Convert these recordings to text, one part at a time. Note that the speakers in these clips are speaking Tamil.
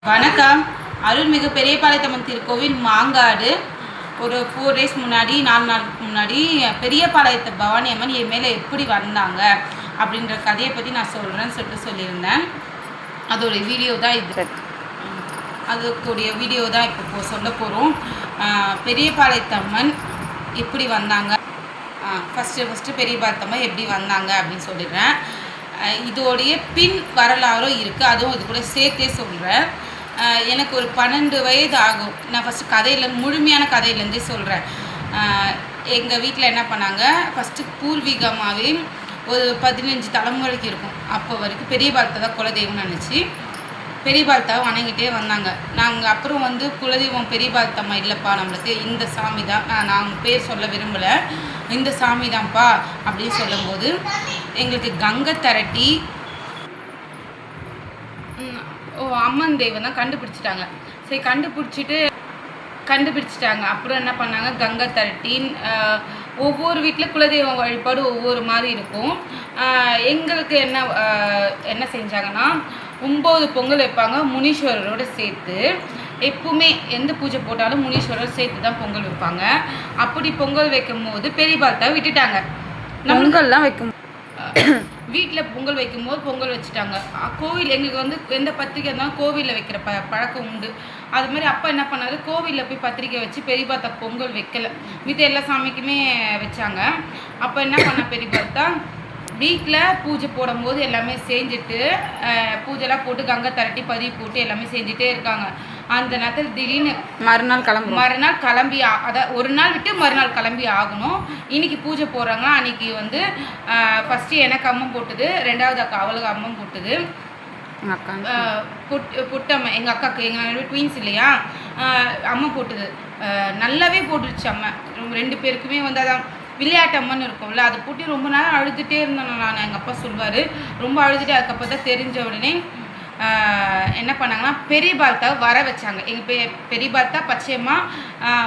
வணக்கம். அருள்மிகு பெரியபாளையத்தம்மன் திருக்கோவில் மாங்காடு. ஒரு 4 days முன்னாடி 4 நாளுக்கு முன்னாடி பெரியபாளையத்து பவானி அம்மன் என் மேலே எப்படி வந்தாங்க அப்படின்ற கதையை பற்றி நான் சொல்கிறேன்னு சொல்லியிருந்தேன். அதோடைய வீடியோ தான் இது. அதுக்குடைய வீடியோ தான் இப்போ சொல்ல போகிறோம். பெரியபாளையத்தம்மன் எப்படி வந்தாங்க, ஃபஸ்ட்டு பெரியபாளையத்தம்மன் எப்படி வந்தாங்க அப்படின்னு சொல்லிடுறேன். இதோடைய பின் வரலாறும் இருக்குது, அதுவும் இது கூட சேர்த்தே சொல்கிறேன். எனக்கு ஒரு 12 வயது ஆகும். நான் ஃபஸ்ட்டு கதையில் முழுமையான கதையிலேருந்தே சொல்கிறேன். எங்கள் வீட்டில் என்ன பண்ணாங்க, ஃபஸ்ட்டு பூர்வீகமாகவே ஒரு 15 தலைமுறைக்கு இருக்கும். அப்போ வரைக்கும் பெரியபாளையத்தை தான் குலதெய்வம்னு நினச்சி பெரியபாளையத்தை வணங்கிட்டே வந்தாங்க. நாங்கள் அப்புறம் குலதெய்வம் பெரியபாளையத்தம்மா இல்லைப்பா, நம்மளுக்கு இந்த சாமி தான், நான் பேர் சொல்ல விரும்பலை, இந்த சாமி தான்ப்பா அப்படின்னு சொல்லும்போது எங்களுக்கு கங்கை திரட்டி அம்மன் தெய்வம் தான் கண்டுபிடிச்சிட்டாங்க. கண்டுபிடிச்சிட்டாங்க. அப்புறம் என்ன பண்ணாங்க, கங்கை திரட்டி ஒவ்வொரு வீட்டில் குலதெய்வம் வழிபாடு ஒவ்வொரு மாதிரி இருக்கும். எங்களுக்கு என்ன செஞ்சாங்கன்னா 9 பொங்கல் வைப்பாங்க முனீஸ்வரரோடு சேர்த்து. எப்பவுமே எந்த பூஜை போட்டாலும் முனீஸ்வரர் சேர்த்து தான் பொங்கல் வைப்பாங்க. அப்படி பொங்கல் வைக்கும் போது பெரியபாளையத்தை விட்டுட்டாங்க. பொங்கல்லாம் வைக்கும் வீட்டில் பொங்கல் வைக்கும்போது பொங்கல் வச்சுட்டாங்க. கோவில் எங்களுக்கு எந்த பத்திரிக்கை இருந்தாலும் கோவிலில் வைக்கிற பழக்கம் உண்டு. அது மாதிரி அப்பா என்ன பண்ணாரு, கோவிலில் போய் பத்திரிக்கை வச்சு பெரியபாளையத்தை பொங்கல் வைக்கலை, மித்த எல்லா சாமிக்குமே வச்சாங்க. அப்போ என்ன பண்ண பெரியபாளையத்தா வீட்டில் பூஜை போடும்போது எல்லாமே செஞ்சுட்டு பூஜைலாம் போட்டு கங்கை திரட்டி பதிவு போட்டு எல்லாமே செஞ்சுட்டே இருக்காங்க. அந்த நேரத்தில் திடீர்னு மறுநாள் கிளம்பி, அதாவது ஒரு நாள் விட்டு மறுநாள் கிளம்பி ஆகணும். இன்றைக்கி பூஜை போடுறாங்கன்னா அன்றைக்கி ஃபஸ்ட்டு எனக்கு அம்மம் போட்டுது, 2வது அக்கா அவளுக்கு அம்மம் போட்டுது. புட்டம்மா எங்கள் அக்காவுக்கு, எங்கள் ட்வின்ஸ் இல்லையா, அம்மா போட்டுது. நல்லாவே போட்டுருச்சு அம்மா. 2 பேருக்குமே அதான் விளையாட்டு அம்மன்னு இருக்கும்ல, அதை போட்டு ரொம்ப நேரம் அழுதுகிட்டே இருந்தேன் நான். எங்கள் அப்பா சொல்வார், ரொம்ப அழுதுகிட்டே. அதுக்கப்புறம் தான் தெரிஞ்ச உடனே என்ன பண்ணாங்கன்னா பெரியபாளையத்தை வர வச்சாங்க. எங்கள் பெரியபாளையத்தா பச்சையம்மா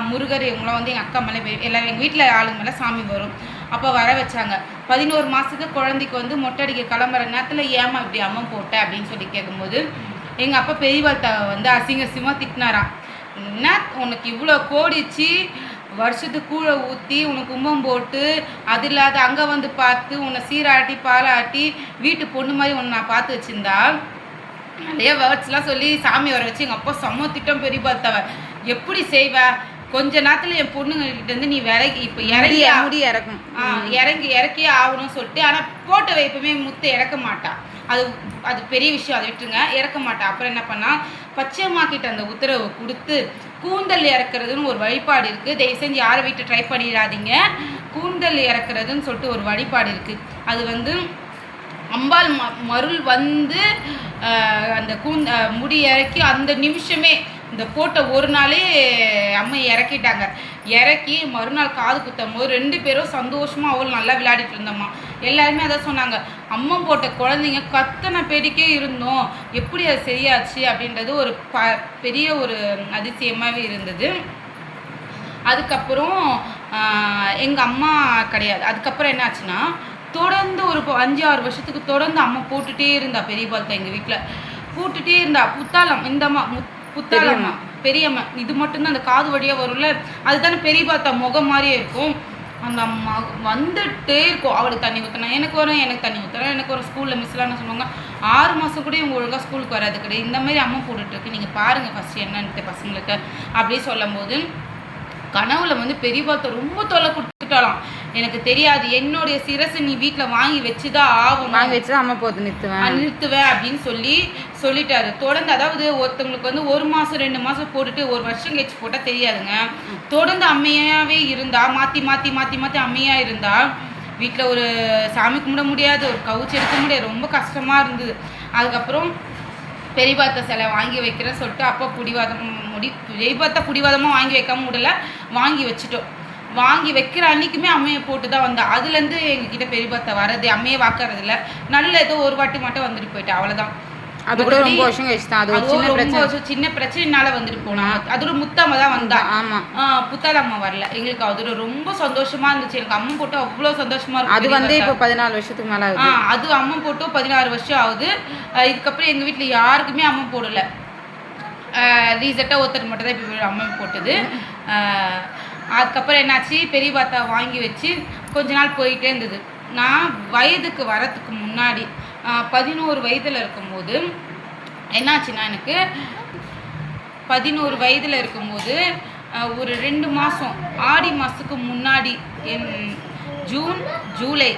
முருகர் இவங்களாம் எங்கள் அக்கா மேலே எல்லோரும் எங்கள் வீட்டில் ஆளுங்க மேலே சாமி வரும். அப்போ வர வச்சாங்க. 11 மாதத்துக்கு குழந்தைக்கு மொட்டை அடிக்க கிளம்புற நேரத்தில் ஏமா இப்படி அம்மன் போட்ட அப்படின்னு சொல்லி கேட்கும்போது எங்கள் அப்பா பெரியபாளையத்தை அசிங்கசியமாக திட்டினாராம். என்ன உனக்கு இவ்வளோ கோடிச்சு வருஷத்துக்கு கூழை ஊற்றி உனக்கு கும்பம் போட்டு, அது இல்லாத அங்கே பார்த்து உன்னை சீராட்டி பாலாட்டி வீட்டு பொண்ணு மாதிரி உன்னை நான் பார்த்து வச்சுருந்தா நிறைய வேர்ட்ஸ்லாம் சொல்லி சாமி வர வச்சு எங்கள் அப்பா செம்ம திட்டம் பெரியபாளையத்தவ எப்படி செய்வ, கொஞ்ச நேரத்தில் என் பொண்ணுங்ககிட்டேருந்து நீ விறகி இப்போ இறக்கியே ஆகணும்னு சொல்லிட்டு. ஆனால் போட்ட வைப்பமே முத்தை இறக்க மாட்டா, அது பெரிய விஷயம், அதை விட்டுருங்க, இறக்க மாட்டா. அப்புறம் என்ன பண்ணால் பச்சையம்மாக்கிட்ட அந்த உத்தரவு கொடுத்து கூந்தல் இறக்குறதுன்னு ஒரு வழிபாடு இருக்குது. தயவு செஞ்சு யாரை வீட்டை ட்ரை பண்ணிடாதீங்க. கூந்தல் இறக்குறதுன்னு சொல்லிட்டு ஒரு வழிபாடு இருக்குது. அது அம்பாள் மருள் அந்த முடி இறக்கி அந்த நிமிஷமே இந்த போட்ட ஒரு நாளே அம்மா இறக்கிட்டாங்க. இறக்கி மறுநாள் காது குத்தும் போது 2 பேரும் சந்தோஷமாக அவள் நல்லா விளையாடிட்டு இருந்தோம்மா. எல்லாருமே அதான் சொன்னாங்க, அம்மா போட்ட குழந்தைங்க கத்தனை பேடிக்கே இருந்தோம், எப்படி அது சரியாச்சு அப்படின்றது ஒரு பெரிய ஒரு அதிசயமாகவே இருந்தது. அதுக்கப்புறம் எங்கள் அம்மா கிடையாது. அதுக்கப்புறம் என்ன ஆச்சுன்னா தொடர்ந்து ஒரு 5-6 வருஷத்துக்கு தொடர்ந்து அம்மா போட்டுகிட்டே இருந்தா பெரியபாளையத்தை. எங்கள் வீட்டில் போட்டுகிட்டே இருந்தா. புத்தாளம்மா பெரியம்மா இது மட்டும்தான் அந்த காது வழியாக வரும்ல, அதுதானே பெரியபாளையத்தை முகம் மாதிரியே இருக்கும். அந்த அம்மா வந்துட்டே இருக்கும். அவளுக்கு தண்ணி ஊற்றினா எனக்கு தண்ணி ஊற்றுறேன், எனக்கு ஒரு ஸ்கூலில் மிஸ்லாம் என்ன சொல்லுவாங்க, 6 மாதம் கூட இவங்க ஒழுங்காக ஸ்கூலுக்கு வராது கிடையாது, இந்த மாதிரி அம்மா போட்டுட்ருக்கு, நீங்கள் பாருங்கள் ஃபஸ்ட்டு என்னன்ட்டு பசங்களுக்கு அப்படியே சொல்லும் போது கனவுல பெரியபாளையத்தை ரொம்ப தொல்லை கொடுத்துட்டாலாம். எனக்கு தெரியாது, என்னுடைய சிரசை நீ வீட்டில் வாங்கி வச்சுதான் ஆகும், வாங்கி வச்சு அம்மா போட்டு நிறுத்துவேன் அப்படின்னு சொல்லிட்டாரு. தொடர்ந்து அதாவது ஒருத்தவங்களுக்கு 1 மாதம் 2 மாதம் போட்டுட்டு 1 வருஷம் கழிச்சு போட்டால் தெரியாதுங்க. தொடர்ந்து அம்மையாகவே இருந்தா, மாற்றி மாற்றி மாற்றி மாற்றி அம்மையாக இருந்தா வீட்டில் ஒரு சாமி கும்பிட முடியாது, ஒரு கவுச்சு எடுக்க முடியாது, ரொம்ப கஷ்டமாக இருந்தது. அதுக்கப்புறம் பெரியபாளையத்தை சிலை வாங்கி வைக்கிறேன்னு சொல்லிட்டு அப்போ பெரியபாளையத்தை பிடிவாதமாக வாங்கி வைக்காம விடலை, வாங்கி வச்சுட்டோம். வாங்கி வைக்கிற அன்றைக்குமே அம்மையை போட்டு தான் வந்தா. அதுலேருந்து எங்ககிட்ட பெரியபாளையத்தை வரது, அம்மையை வாக்கறது இல்லை. நல்ல ஏதோ ஒரு வாட்டி மட்டும் வந்துட்டு போயிட்டா, அவ்வளோதான். அது கூட ரொம்ப வருஷம் கழிச்சு தான். அது சின்ன பிரச்சனைனால வந்துட்டு போனா. அது முத்தம்மா தான் வந்தா. ஆமா, புத்தாளம்மா வரல. எங்களுக்கு அது ரொம்ப சந்தோஷமா இருந்துச்சு. எனக்கு அம்மா போட்டு அவ்வளோ சந்தோஷமா இருக்கு. அது இப்போ 14 வருஷத்துக்கு மேல ஆகுது. அது அம்மா போட்டு 16 வருஷம் ஆகுது. இதுக்கப்புறம் எங்க வீட்டில் யாருக்குமே அம்மா போடல. ரீசெண்டாக ஒருத்தர் மட்டும் தான் இப்போ அம்மை போட்டது. அதுக்கப்புறம் என்னாச்சு, பெரிய பாத்தா வாங்கி வச்சு கொஞ்ச நாள் போயிட்டே இருந்தது. நான் வயதுக்கு வரத்துக்கு முன்னாடி 11 வயதில் இருக்கும்போது என்னாச்சுன்னா, எனக்கு 11 வயதில் இருக்கும்போது ஒரு 2 மாதம் ஆடி மாதத்துக்கு முன்னாடி ஜூன் ஜூலை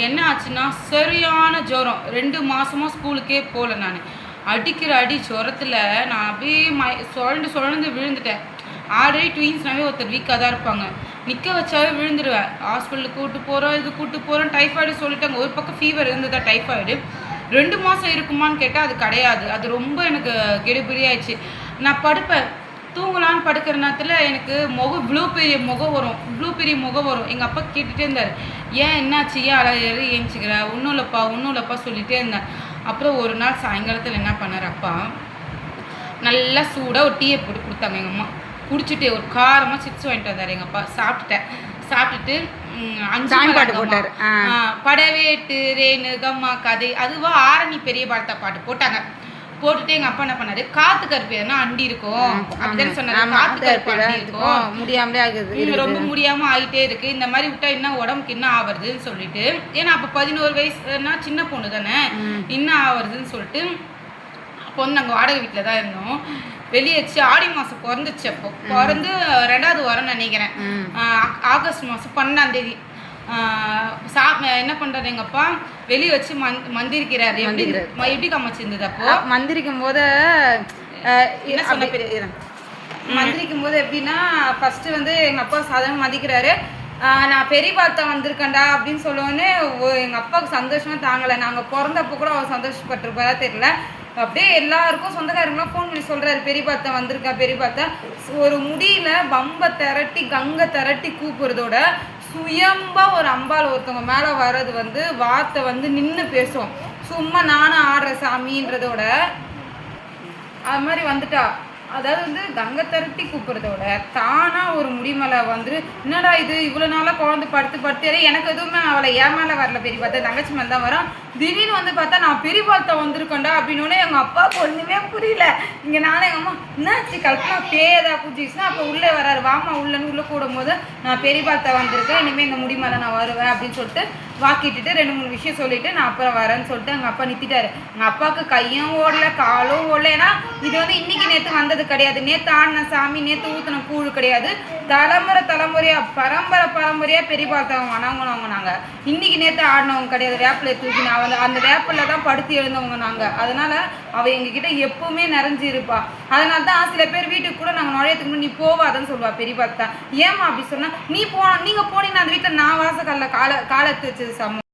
என்ன ஆச்சுன்னா சரியான ஜுரம். 2 மாதமாக ஸ்கூலுக்கே போகல. நான் அடிக்கிற அடி ஜுரத்தில் நான் அப்படியே சுழண்டு விழுந்துட்டேன். ஆல்ரெடி ட்வீன்ஸ்னாவே ஒருத்தர் வீக்காக தான் இருப்பாங்க. நிற்க வச்சாவே விழுந்துருவேன். ஹாஸ்பிட்டலுக்கு கூப்பிட்டு போகிறோம், இது கூப்பிட்டு போகிறோம். டைஃபாய்டு சொல்லிட்டாங்க. ஒரு பக்கம் ஃபீவர் இருந்ததா டைஃபாய்டு. 2 மாதம் இருக்குமான்னு கேட்டால் அது கிடையாது. அது ரொம்ப எனக்கு கெடுபிடியாயிடுச்சு. நான் படுப்பேன், தூங்கலான்னு படுக்கிற நேரத்தில் எனக்கு இவ்வளோ பெரிய முகம் வரும். எங்கள் அப்பா கேட்டுகிட்டே இருந்தார், ஏன் என்னாச்சு, ஏன் அழகு ஏஞ்சிக்கிற, ஒன்றும் இல்லைப்பா சொல்லிகிட்டே இருந்தேன். அப்புறம் ஒரு நாள் சாயங்காலத்தில் என்ன பண்ணார் அப்பா, நல்லா சூடாக ஒரு டீயை போட்டு கொடுத்தாங்க எங்கள் அம்மா. குடிச்சிட்டு ஒரு காரமாக சிப்ஸ் வாங்கிட்டு வந்தார் எங்கள் அப்பா. சாப்பிட்டுட்டு 5 பாட்டு போட்டார். படவேட்டு ரேணு கம்மா கதை அதுவா ஆரணி பெரிய பாரதா பாட்டு போட்டாங்க. போட்டுட்டு எங்கள் அப்பா என்ன பண்ணாரு, காத்து கருப்பு அண்டி இருக்கும் அப்படிதான் சொன்னாரு. காத்து கருப்பு அண்டி இருக்கும், முடியாமலே ஆகுது, ரொம்ப முடியாமல் ஆகிட்டே இருக்குது, இந்த மாதிரி விட்டா என்ன உடம்புக்கு என்ன ஆவறதுன்னு சொல்லிட்டு, ஏன்னா அப்போ 11 வயசுனா சின்ன பொண்ணு தானே, என்ன ஆவறதுன்னு சொல்லிட்டு அப்போ வந்து நாங்கள் வாடகை வீட்டில் தான் இருந்தோம். வெளியேச்சு ஆடி மாதம் பிறந்துச்சு. அப்போ பிறந்து 2வது வாரம் நினைக்கிறேன், ஆகஸ்ட் மாதம் 12ஆம் தேதி என்ன பண்ணுறாரு எங்கள் அப்பா, வெளியே வச்சு மந்திரிக்கிறாரு. எப்படி காமிச்சிருந்தது அப்போ மந்திரிக்கும் போது என்ன சொன்ன பெரிய மந்திரிக்கும் போது எப்படின்னா, ஃபஸ்ட்டு வந்து எங்கள் அப்பா சாதாரண மதிக்கிறாரு. நான் பெரிய பார்த்தா வந்திருக்கேன்டா அப்படின்னு சொல்லுவோன்னே எங்கள் அப்பாவுக்கு சந்தோஷமாக தாங்கலை. நாங்கள் பிறந்தப்போ கூட அவர் சந்தோஷப்பட்டிருப்பாரா தெரியல. அப்படியே எல்லாருக்கும் சொந்தக்காரங்களாம் ஃபோன் பண்ணி சொல்கிறாரு, பெரிய பார்த்தா வந்திருக்கேன், பெரிய பார்த்தா. ஒரு முடியல பம்பை திரட்டி கங்கை திரட்டி கூப்பிட்றதோட சுயம்பாக ஒரு அம்பாள் ஒருத்தவங்க மேலே வர்றது வந்து வார்த்தை வந்து நின்று பேசுவோம். சும்மா நானும் ஆடுற சாமின்றதோட அது மாதிரி வந்துட்டா. அதாவது வந்து கங்கை திரட்டி கூப்பிட்றதோட தானாக ஒரு முடிமலை வந்து, என்னடா இது இவ்வளோ நாளாக குழந்தை படுத்து எனக்கு எதுவுமே அவளை என் மேலே வரல, பெரிய பார்த்தா தங்கச்சி மேலே தான் வரும். திடீர்னு வந்து பார்த்தா நான் பெரிய பார்த்தா வந்திருக்கேன்டா அப்படின்னோடனே எங்கள் அப்பாவுக்கு ஒன்றுமே புரியல. இங்கே நானும் எங்கள் அம்மா என்னாச்சு கல்பனா பேதா பூச்சிச்சுன்னா அப்போ உள்ளே வராரு, வாமா உள்ளே கூடும் போது நான் பெரிய பார்த்தா வந்திருக்கேன், இனிமேல் இந்த முடிமலை நான் வருவேன் அப்படின்னு சொல்லிட்டு வாக்கிட்டுட்டு 2-3 விஷயம் சொல்லிவிட்டு நான் அப்புறம் வரேன்னு சொல்லிட்டு எங்கள் அப்பா நிறுத்திட்டாரு. எங்கள் அப்பாவுக்கு கையும் ஓடல காலும் ஓடல. ஏன்னா இது வந்து இன்றைக்கி நேற்று வந்தது கிடையாது, நேற்று ஆடின சாமி நேற்று ஊற்றின கூழ் கிடையாது, தலைமுறையாக பரம்பரையாக பெரிய பார்த்தவங்க வணங்குனவங்க நாங்கள். இன்றைக்கி நேற்று ஆடினவங்க கிடையாது, வேப்பிலை தூக்கி நான் வந்து அந்த வேப்பில் தான் படுத்து எழுந்தவங்க நாங்கள். அதனால் அவள் எங்ககிட்ட எப்பவுமே நிறைஞ்சி இருப்பா. அதனால தான் சில பேர் வீட்டுக்கு கூட நாங்கள் நுழையத்துக்கு முன்னாடி நீ போவாதன்னு சொல்லுவா பெரிய பார்த்தா. ஏமா அப்படி சொன்னால், நீங்கள் போனீங்கன்னா அந்த வீட்டில் நான் வாசக்கல்ல காலை எடுத்து வச்சது சமம்.